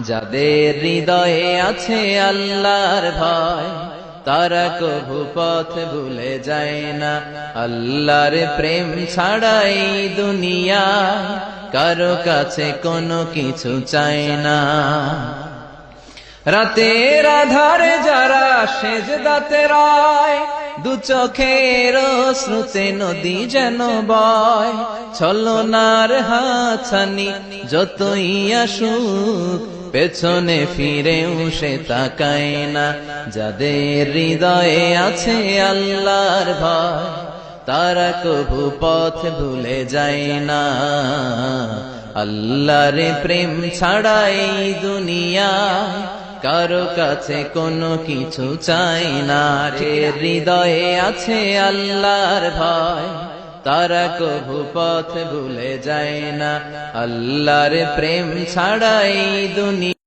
যাদের হৃদয়ে আছে আল্লাহর ভয়, তারা কভু পথ ভুলে যায় না। আল্লাহর প্রেম ছাড়াই দুনিয়া কারো কাছে কোনো কিছু চায় না। রাতের আধারে যারা সেজদাতে রয়, দু চোখের শ্রুতে নদী যেন বয়। ছলনার হাতছানি যতই আসুক, পেছনে ফিরেও সে তাকায় না। যাদের হৃদয়ে আছে আল্লাহর ভয়, তারা কভু পথ ভুলে যায় না। আল্লাহর প্রেম ছাড়াই দুনিয়া কারো কাছে কোনো কিছু চাই না। যে হৃদয়ে আছে আল্লাহর ভয়, তারা কভু পথ ভুলে যায় না। আল্লাহর প্রেম ছাড়াই দুনিয়া